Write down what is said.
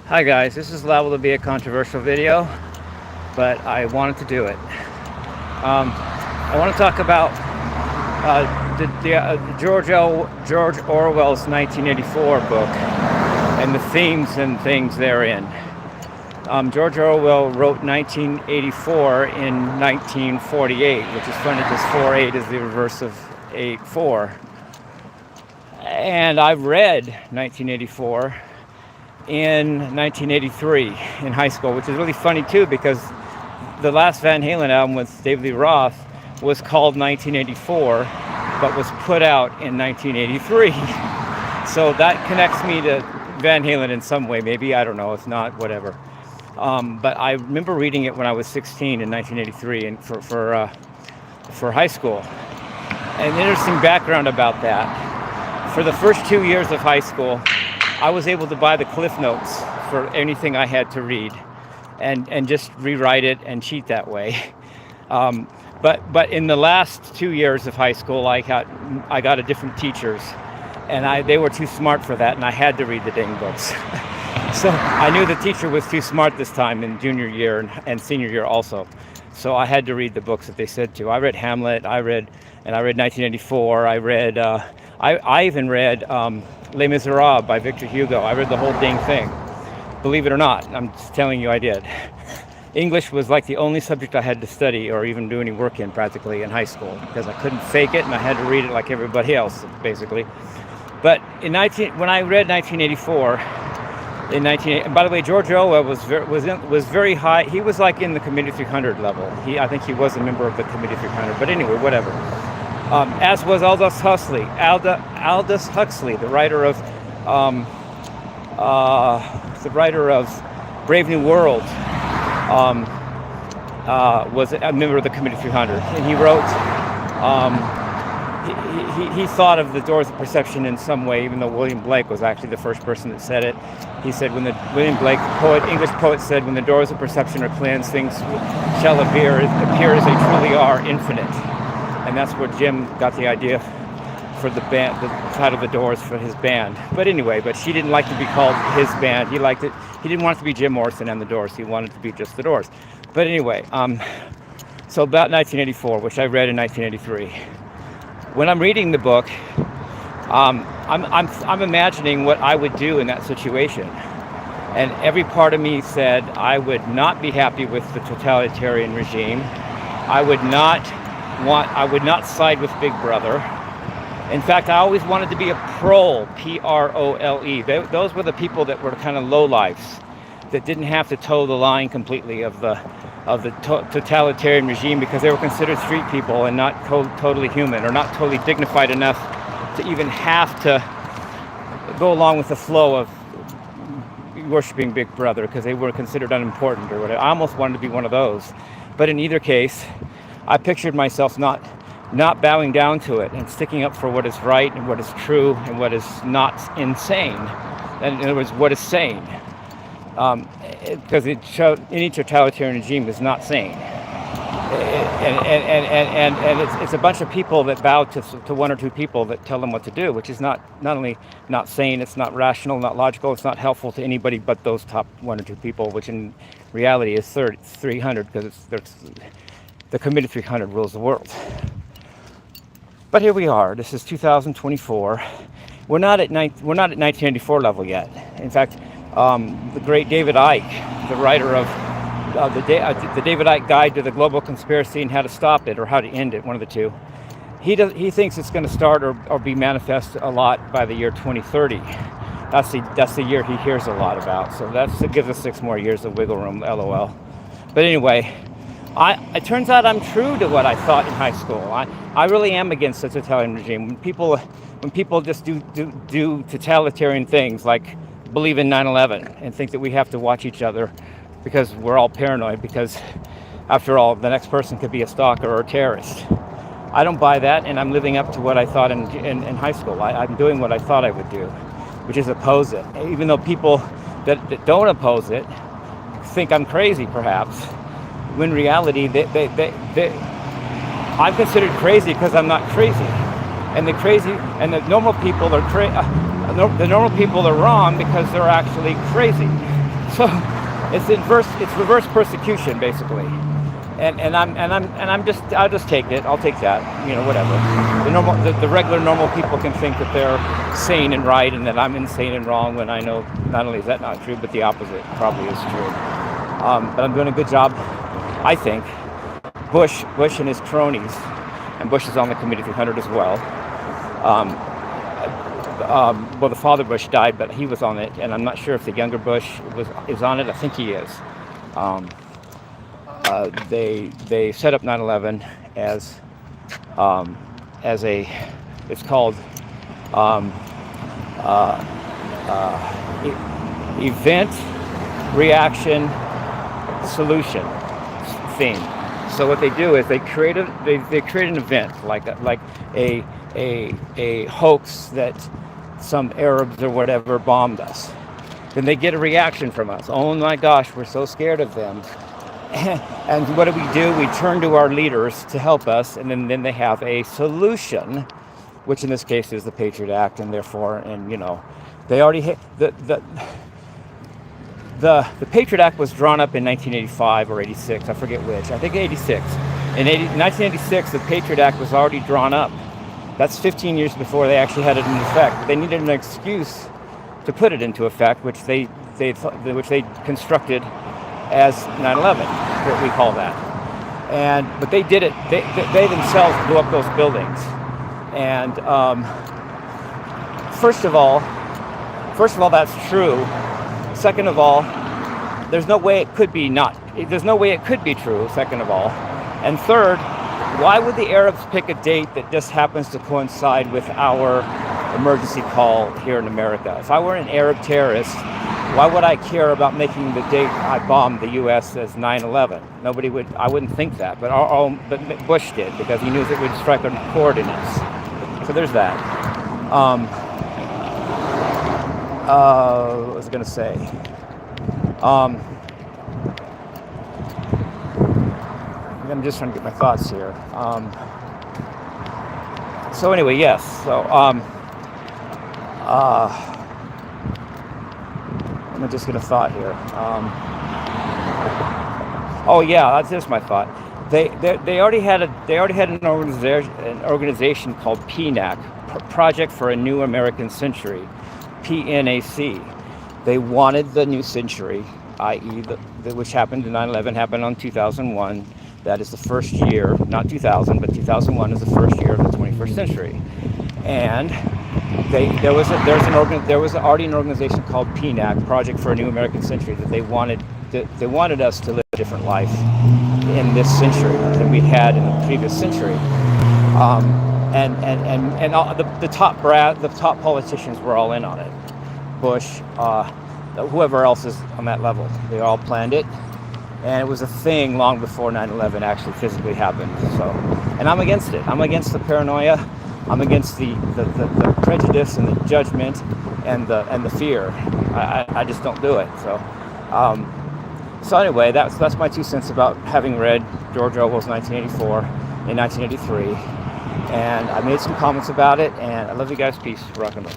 Hi guys, this is liable to be a controversial video, but I wanted to do it. I want to talk about George Orwell's 1984 book and the themes and things therein. George Orwell wrote 1984 in 1948, which is funny because 48 is the reverse of 84. And I read 1984 in 1983 in high school, which is really funny too because the last Van Halen album with David Lee Roth was called 1984 but was put out in 1983. So that connects me to Van Halen in some way, maybe, I don't know, if not, whatever. But I remember reading it when I was 16 in 1983 and for high school. An interesting background about that: for the first 2 years of high school, I was able to buy the Cliff Notes for anything I had to read and just rewrite it and cheat that way. But in the last 2 years of high school, I got a different teachers, and they were too smart for that, and I had to read the dang books. So I knew the teacher was too smart this time in junior year and senior year also. So I had to read the books that they said to. I read Hamlet, I read 1984, I even read Les Miserables by Victor Hugo. I read the whole dang thing. Believe it or not, I'm just telling you I did. English was like the only subject I had to study or even do any work in practically in high school because I couldn't fake it and I had to read it like everybody else, basically. But when I read 1984, and by the way, George Orwell was very high. He was like in the Committee 300 level. I think he was a member of the Committee 300. But anyway, whatever. As was Aldous Huxley, the writer of Brave New World, was a member of the Committee 300, and he wrote. He thought of the doors of perception in some way, even though William Blake was actually the first person that said it. He said, William Blake, English poet, said, "When the doors of perception are cleansed, things shall appear as they truly are, infinite." And that's where Jim got the idea for the band, the title "The Doors" for his band. But anyway, she didn't like to be called his band. He liked it. He didn't want it to be Jim Morrison and the Doors. He wanted it to be just the Doors. But anyway, so about 1984, which I read in 1983. When I'm reading the book, I'm imagining what I would do in that situation, and every part of me said I would not be happy with the totalitarian regime. I would not side with Big Brother. In fact, I always wanted to be a prole, P-R-O-L-E. Those were the people that were kind of lowlifes, that didn't have to toe the line completely of the totalitarian regime because they were considered street people and not totally human or not totally dignified enough to even have to go along with the flow of worshiping Big Brother because they were considered unimportant or whatever. I almost wanted to be one of those. But in either case, I pictured myself not bowing down to it and sticking up for what is right and what is true and what is not insane. And in other words, what is sane. Because any totalitarian regime is not sane, and it's a bunch of people that bow to one or two people that tell them what to do, which is not only not sane, it's not rational, not logical, it's not helpful to anybody but those top one or two people, which in reality is 300 because the Committee 300 rules the world. But here we are. This is 2024. We're not at 1984 level yet. In fact. The great David Icke, the writer of the David Icke Guide to the Global Conspiracy and How to Stop It or How to End It, one of the two. He thinks it's going to start or be manifest a lot by the year 2030. That's the year he hears a lot about. So that gives us 6 more years of wiggle room, LOL. But anyway, it turns out I'm true to what I thought in high school. I really am against the totalitarian regime. When people just do totalitarian things like believe in 9/11 and think that we have to watch each other because we're all paranoid because after all the next person could be a stalker or a terrorist. I don't buy that, and I'm living up to what I thought in high school. I'm doing what I thought I would do, which is oppose it, even though people that don't oppose it think I'm crazy perhaps, when in reality I'm considered crazy because I'm not crazy, and the normal people are the normal people are wrong because they're actually crazy. So it's reverse persecution basically. I'll just take it. I'll take that. Whatever. The regular normal people can think that they're sane and right, and that I'm insane and wrong. When I know not only is that not true, but the opposite probably is true. But I'm doing a good job, I think. Bush and his cronies, and Bush is on the Committee 300 as well. Well, the father Bush died, but he was on it, and I'm not sure if the younger Bush is on it. I think he is. They set up 9/11 as it's called event reaction solution theme. So what they do is they create an event like a hoax that some Arabs or whatever bombed us. Then they get a reaction from us. Oh my gosh, we're so scared of them. And what do? We turn to our leaders to help us, and then they have a solution, which in this case is the Patriot Act, and therefore, they already hit the Patriot Act was drawn up in 1985 or 86, I forget which. I think 86. In 1986, the Patriot Act was already drawn up. That's 15 years before they actually had it in effect. But they needed an excuse to put it into effect, which they constructed as 9/11, what we call that. But they did it. They themselves blew up those buildings. And first of all, that's true. Second of all, there's no way it could be true. Second of all, and third, why would the Arabs pick a date that just happens to coincide with our emergency call here in America? If I were an Arab terrorist, why would I care about making the date I bombed the U.S. as 9/11? Nobody would. I wouldn't think that, but Bush did, because he knew it would strike a chord in us. So there's that. What was I going to say? I'm just trying to get my thoughts here. So anyway, yes. So I'm just going to thought here. Oh yeah, that's just my thought. They already had an organization called PNAC, Project for a New American Century, PNAC. They wanted the new century, i.e., which happened in 9/11, happened on 2001. That is the first year, not 2000, but 2001 is the first year of the 21st century. And there was already an organization called PNAC, Project for a New American Century, that they wanted us to live a different life in this century than we had in the previous century. And all, the top politicians were all in on it. Bush, whoever else is on that level, they all planned it, and it was a thing long before 9/11 actually physically happened. So, and I'm against it. I'm against the paranoia. I'm against the prejudice and the judgment and the fear. I just don't do it. So anyway, that's my 2 cents about having read George Orwell's 1984 and 1983. And I made some comments about it, and I love you guys. Peace. Rock and roll.